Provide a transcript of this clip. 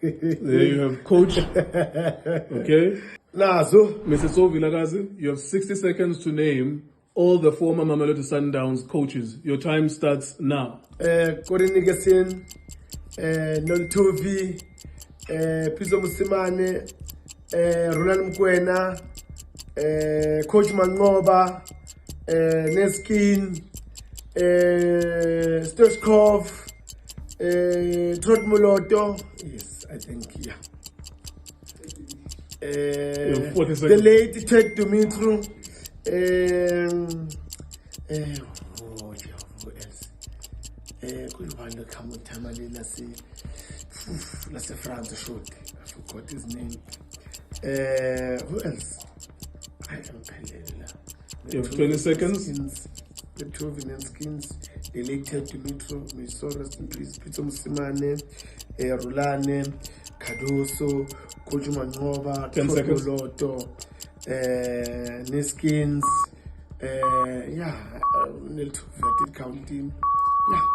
There you have coach. Okay. Nazo. Mr. Vilakazi, you have 60 seconds to name all the former Mamelodi Sundowns coaches. Your time starts now. Corinne Nigasin, Noltovi, Pizo Musimane, Roland Mkwena, Coach Mangoba, Neskin, Stoshkov, Trot Moloto. Yes, I think, yeah. The late Ted Dumitru. Who else? Kulwanda Kamutamali, let's say France short. I forgot his name. Who else? I am Kalela. You have 20 seconds. The Trovian skins, the late Ted Dumitru, Misoras, Pizzo Musimane, Rulane, Cardoso, Kojuma Nova, 10 seconds. Loto, Neskins, Nilto Verted Counting. Yeah.